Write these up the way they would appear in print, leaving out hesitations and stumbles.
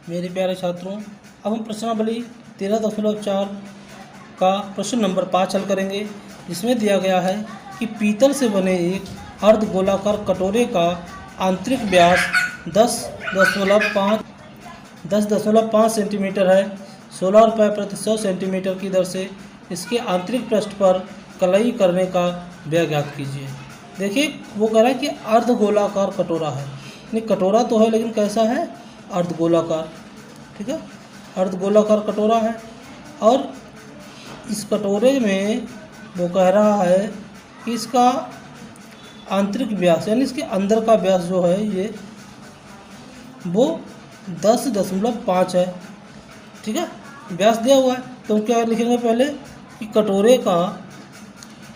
मेरे प्यारे छात्रों, अब हम प्रश्नावली 13.4 का प्रश्न नंबर 5 हल करेंगे, जिसमें दिया गया है कि पीतल से बने एक अर्धगोलाकार कटोरे का आंतरिक व्यास 10.5 सेंटीमीटर है। 16 रुपये प्रति 100 सेंटीमीटर की दर से इसके आंतरिक पृष्ठ पर कलई करने का व्यय ज्ञात कीजिए। देखिए, वो कह रहा है कि अर्धगोलाकार कटोरा है, नहीं कटोरा तो है लेकिन कैसा है, अर्धगोलाकार। ठीक है, अर्धगोलाकार कटोरा है और इस कटोरे में वो कह रहा है कि इसका आंतरिक व्यास यानी इसके अंदर का व्यास जो है ये वो 10.5 है। ठीक है, व्यास दिया हुआ है तो हम क्या लिखेंगे पहले कि कटोरे का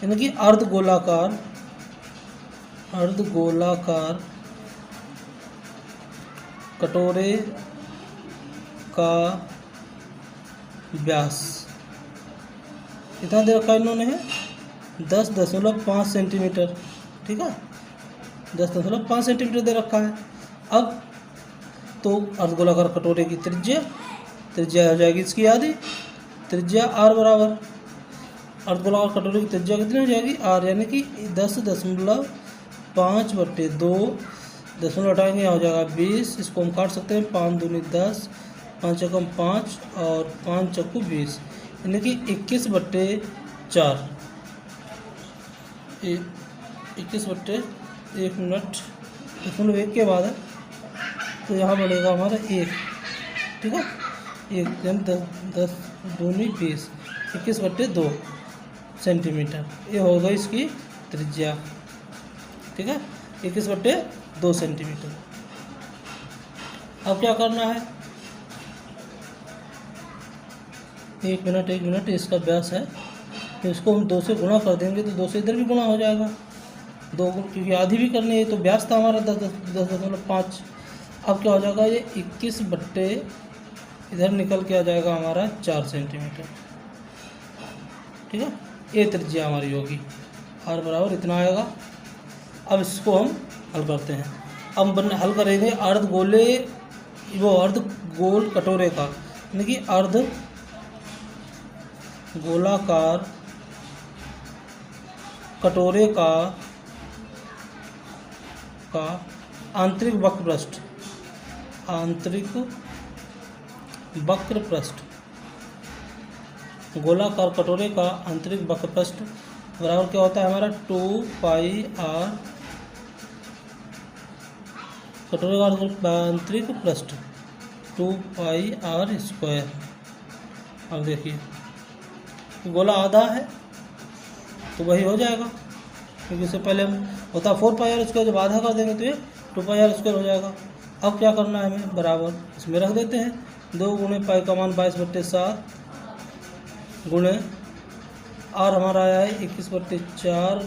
यानी कि अर्धगोलाकार कटोरे का व्यास कितना दे रखा है इन्होंने है 10.5 सेंटीमीटर। ठीक है, 10.5 सेंटीमीटर दे रखा है। अब तो अर्धगोलाकार कटोरे की त्रिज्या हो जाएगी इसकी आधी, त्रिज्या r बराबर अर्धगोलाकार कटोरे की त्रिज्या कितनी हो जाएगी r, यानी कि 10.5/2 दशमलव हटाएंगे यहाँ हो जाएगा 20। इसको हम काट सकते हैं, 5 दूनी 10, 5 चौकम 5 और 5 चौकू 20, यानी कि 21/4। 21/1 मिनट 1 के बाद है तो यहाँ बढ़ेगा हमारा 1। ठीक है, 1 यानी 10 दूनी 20, 21/2 सेंटीमीटर ये होगा इसकी त्रिज्या। ठीक है, 21/2 सेंटीमीटर। अब क्या करना है, 1 मिनट इसका व्यास है तो इसको हम 2 से गुणा कर देंगे तो 2 से इधर भी गुणा हो जाएगा, 2 क्योंकि आधी भी करनी है तो व्यास था हमारा 10.5। अब क्या हो जाएगा ये 21 बट्टे इधर निकल के आ जाएगा हमारा 4 सेंटीमीटर। ठीक है, ये त्रिज्या हमारी होगी, r बराबर इतना आएगा। अब इसको हम हल करते हैं। अब हल करेंगे अर्धगोल कटोरे का यानी कि अर्धगोलाकार कटोरे का आंतरिक वक्र पृष्ठ गोलाकार कटोरे का आंतरिक वक्र पृष्ठ बराबर क्या होता है हमारा 2πr कटोरे का आंतरिक पृष्ठ 2πr²। अब देखिए गोला आधा है तो वही हो जाएगा, क्योंकि इससे पहले हम होता 4πr², जब आधा कर देंगे तो ये 2πr² हो जाएगा। अब क्या करना है हमें, बराबर इसमें रख देते हैं, 2 गुणे पाई का मान 22/7 गुणे r हमारा आया है 21/4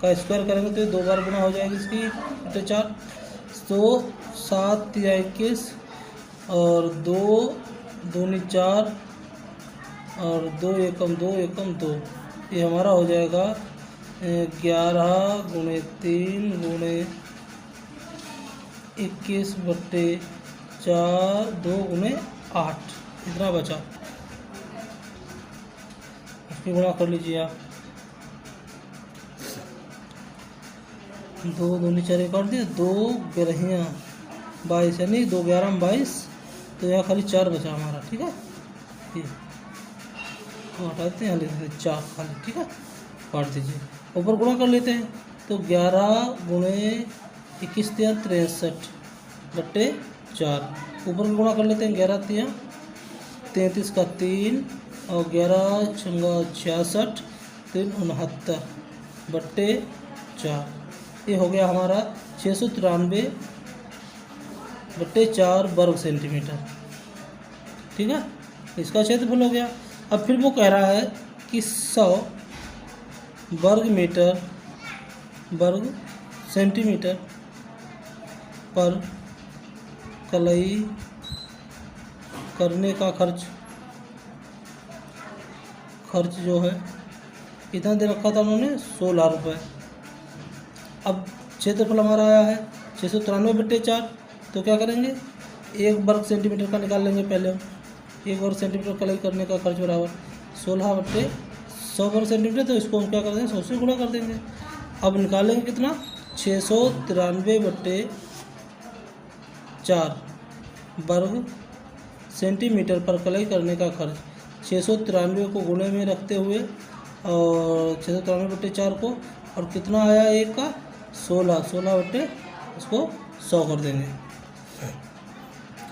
का स्क्वायर करेंगे तो ये 2 बार गुना हो जाएगी इसकी 4, तो 7 या 21 और 2 दूनी 4 और 2 एकम 2 ये हमारा हो जाएगा 11 गुणे 3 गुणे 21/4 2 गुणे 8 इतना बचा, इसकी गुणा कर लीजिए आप, 2 दूनी 4 काट दिया, 2 ग्यारहियाँ 22 यानी 2 11 22, तो यहाँ खाली 4 बचा हमारा। ठीक है, ये हटाते हैं, लिख देते 4 खाली। ठीक है, काट दीजिए, ऊपर गुणा कर लेते हैं तो 11 गुणे 21 63/4 ऊपर गुणा कर लेते हैं, 11 33 का 3 और 11 छंगा 66 3 69/4। ये हो गया हमारा 693/4 वर्ग सेंटीमीटर। ठीक है, इसका क्षेत्रफल हो गया। अब फिर वो कह रहा है कि 100 वर्ग सेंटीमीटर पर कलई करने का खर्च जो है कितना दे रखा था उन्होंने, 16 रुपये। अब क्षेत्रफल हमारा आया है 693/4, तो क्या करेंगे 1 वर्ग सेंटीमीटर का निकाल लेंगे पहले हम। 1 वर्ग सेंटीमीटर कलाई करने का खर्च बराबर 16/100 वर्ग सेंटीमीटर, तो इसको हम क्या कर देंगे 100 से गुणा कर देंगे। अब निकालेंगे कितना 693/4 वर्ग सेंटीमीटर पर कलाई करने का खर्च। 693 को गुणे में रखते हुए और 693/4 को, और कितना आया एक का 16 बट्टे इसको 100 कर देंगे।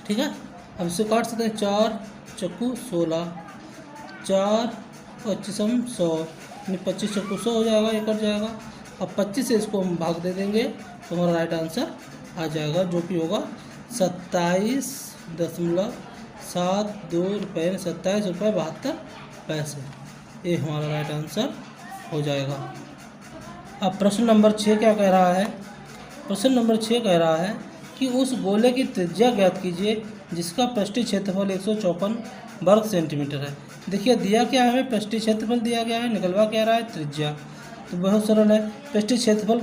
ठीक है, अब इसे काट सकते हैं 4 चक्कू 16, 4 25 100, 25 चक्कू 100 हो जाएगा, ये कट जाएगा। अब 25 से इसको हम भाग दे देंगे तो हमारा राइट आंसर आ जाएगा, जो कि होगा 27.72 रुपये, 27.72 ये हमारा राइट आंसर हो जाएगा। अब प्रश्न नंबर 6 क्या कह रहा है? प्रश्न नंबर 6 कह रहा है कि उस गोले की त्रिज्या ज्ञात कीजिए जिसका पृष्ठीय क्षेत्रफल 154 वर्ग सेंटीमीटर है। देखिए दिया क्या है हमें, पृष्ठीय क्षेत्रफल दिया गया है, निकलवा क्या रहा है त्रिज्या। तो बहुत सरल है, पृष्ठीय क्षेत्रफल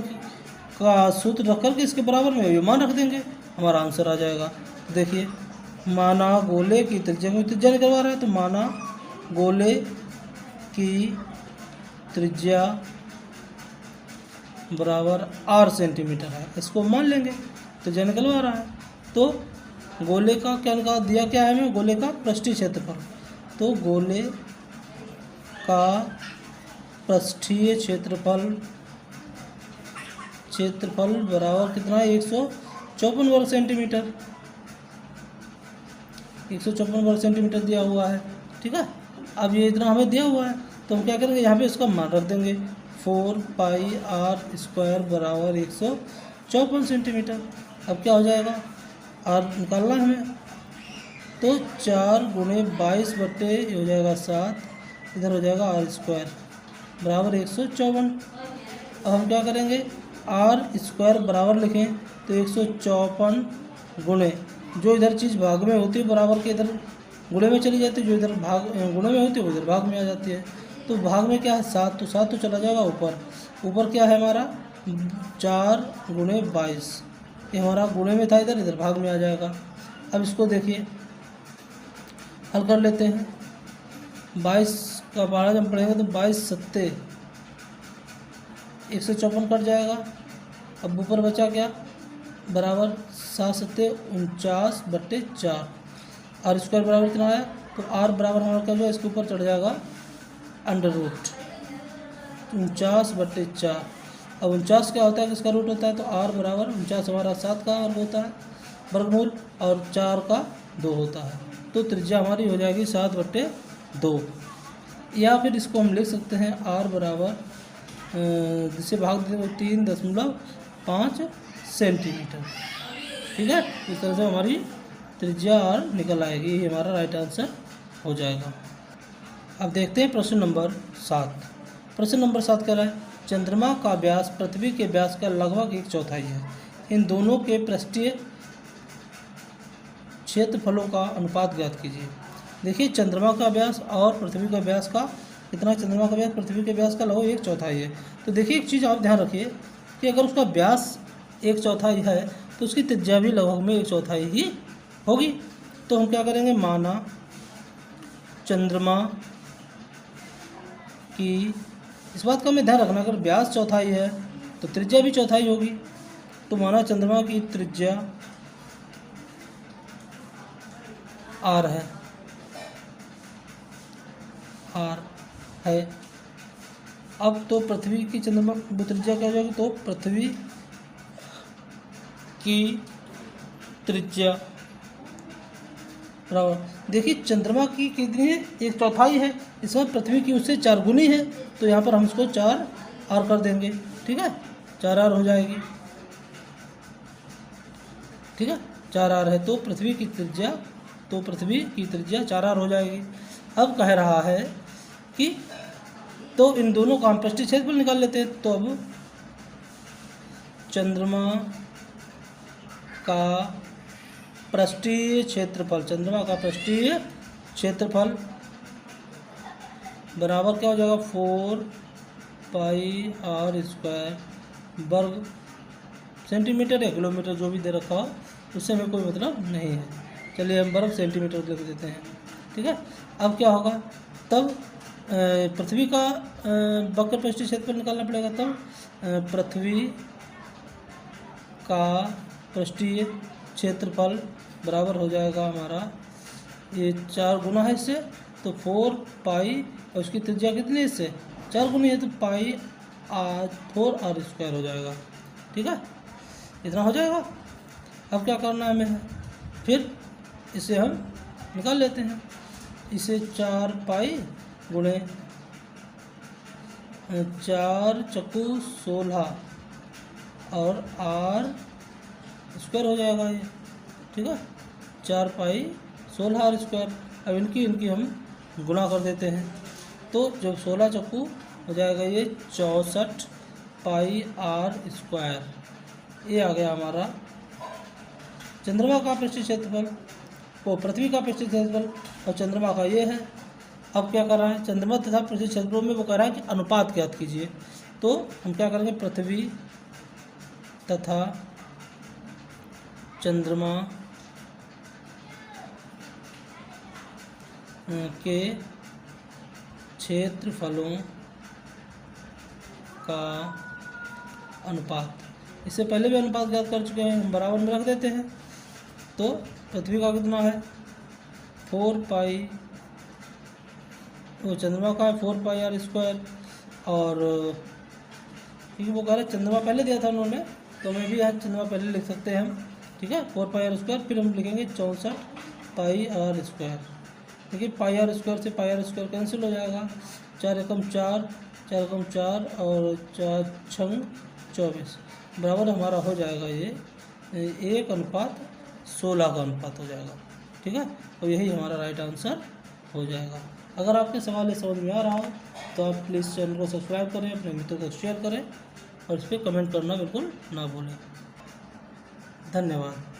का सूत्र रख करके इसके बराबर में ये मान रख देंगे, हमारा आंसर आ जाएगा। देखिए माना गोले की त्रिज्या में त्रिज्या निकलवा रहा है, तो माना गोले की त्रिज्या बराबर 8 सेंटीमीटर है, इसको मान लेंगे, त्रिज्या निकलवा रहा है। तो गोले का क्या निकाल दिया क्या है हमें, गोले का पृष्ठीय क्षेत्रफल, तो गोले का पृष्ठीय क्षेत्रफल बराबर कितना है 154 वर्ग सेंटीमीटर, 154 वर्ग सेंटीमीटर दिया हुआ है। ठीक है, अब ये इतना हमें दिया हुआ है तो हम क्या करेंगे, यहाँ पे इसका मान रख देंगे 4πr² बराबर 154 सेंटीमीटर। अब क्या हो जाएगा, आर निकालना है हमें, तो 4 × 22 बट्टे हो जाएगा 7, इधर हो जाएगा r² बराबर 154। अब हम क्या करेंगे, r² बराबर लिखें तो 154 गुणे, जो इधर चीज़ भाग में होती है बराबर के इधर गुणे में चली जाती है, जो इधर भाग गुणे में होती है वो इधर भाग में आ जाती है। तो भाग में क्या है 7, तो 7 तो चला जाएगा ऊपर, ऊपर क्या है हमारा 4 × 22, ये हमारा गुणे में था, इधर भाग में आ जाएगा। अब इसको देखिए हल कर लेते हैं, 22 का 12 जब पढ़ेंगे तो 22 सत्ते 154 कट जाएगा। अब ऊपर बचा क्या बराबर 7 सत्ते 49/4, r² बराबर कितना आया, तो r बराबर हमारा क्या होगा, इसके ऊपर चढ़ जाएगा √ 49/4। अब 49 क्या होता है, किसका रूट होता है, तो r बराबर 49 हमारा 7 का वर्ग होता है वर्गमूल, और 4 का 2 होता है, तो त्रिज्या हमारी हो जाएगी 7/2। या फिर इसको हम लिख सकते हैं r बराबर जिसे भाग देते 3.5 सेंटीमीटर। ठीक है, इस तरह से हमारी त्रिज्या r निकल आएगी, ये हमारा राइट आंसर हो जाएगा। अब देखते हैं प्रश्न नंबर 7। प्रश्न नंबर 7 कह रहा है चंद्रमा का व्यास पृथ्वी के व्यास का लगभग 1/4 है, इन दोनों के पृष्ठीय क्षेत्रफलों का अनुपात ज्ञात कीजिए। देखिए चंद्रमा का व्यास और पृथ्वी का व्यास का कितना, चंद्रमा का व्यास पृथ्वी के व्यास का लगभग 1/4 है। तो देखिए एक चीज़ आप ध्यान रखिए कि अगर उसका व्यास 1/4 है तो उसकी त्रिज्या भी लगभग में 1/4 ही होगी। तो हम क्या करेंगे, माना चंद्रमा की, इस बात का हमें ध्यान रखना, अगर व्यास 1/4 है तो त्रिज्या भी 1/4 होगी। तो माना चंद्रमा की त्रिज्या r है, अब तो पृथ्वी की चंद्रमा त्रिज्या क्या हो जाएगी, तो पृथ्वी की त्रिज्या बराबर, देखिए चंद्रमा की कितनी है 1/4 है, इसमें पृथ्वी की उससे 4 गुनी है, तो यहाँ पर हम इसको 4r कर देंगे। ठीक है, 4r हो जाएगी। ठीक है, 4r है तो पृथ्वी की त्रिज्या 4r हो जाएगी। अब कह रहा है कि तो इन दोनों का हम पृष्ठीय क्षेत्रफल निकाल लेते हैं। तो अब चंद्रमा का पृष्ठीय क्षेत्रफल बराबर क्या हो जाएगा 4πr² वर्ग सेंटीमीटर या किलोमीटर जो भी दे रखा हो उससे हमें कोई मतलब नहीं है। चलिए हम बर्फ सेंटीमीटर लिख देते हैं, ठीक है। अब क्या होगा, तब पृथ्वी का वक्र पृष्ठीय क्षेत्रफल निकालना पड़ेगा। तब पृथ्वी का पृष्ठीय क्षेत्रफल बराबर हो जाएगा हमारा, ये 4 गुना है इससे, तो 4 पाई, और उसकी त्रिज्या कितनी है इससे 4 गुनी है, तो पाई r 4r स्क्वायर हो जाएगा, ठीक है। इतना हो जाएगा। अब क्या करना है हमें, फिर इसे हम निकाल लेते हैं। इसे 4 पाई गुणे 4 चक्कू 16 और r स्क्वायर हो जाएगा ये, ठीक है। 4 पाई 16r स्क्वायर। अब इनकी हम गुणा कर देते हैं, तो जब 16 चक्कू हो जाएगा ये 64 पाई r स्क्वायर। ये आ गया हमारा चंद्रमा का पृष्ठीय क्षेत्रफल, वो पृथ्वी का पृष्ठीय क्षेत्रफल और चंद्रमा का ये है। अब क्या कर रहा है, चंद्रमा तथा पृथ्वी क्षेत्रफलों में वो कह रहा है कि अनुपात ज्ञात कीजिए। तो हम क्या करेंगे, पृथ्वी तथा चंद्रमा के क्षेत्रफलों का अनुपात, इससे पहले भी अनुपात ज्ञात कर चुके हैं, हम बराबर में रख देते हैं। तो पृथ्वी का कितना है 4 पाई, वो चंद्रमा का है 4 पाई r स्क्वायर, और क्योंकि वो कह रहे चंद्रमा पहले दिया था उन्होंने, तो मैं भी यहाँ चंद्रमा पहले लिख सकते हैं हम, ठीक है। 4 पाई r स्क्वायर, फिर हम लिखेंगे 64 पाई r स्क्वायर। देखिए पाई r स्क्वायर से पाई r स्क्वायर कैंसिल हो जाएगा, 4 एकम 4, 4 एकम 4 और 4 छंग 24, बराबर हमारा हो जाएगा ये 1:16 का अनुपात हो जाएगा, ठीक है। और यही हमारा राइट आंसर हो जाएगा। अगर आपके सवाल समझ में आ रहा हो तो आप प्लीज़ चैनल को सब्सक्राइब करें, अपने मित्रों को शेयर करें और इस पर कमेंट करना बिल्कुल ना भूलें। धन्यवाद।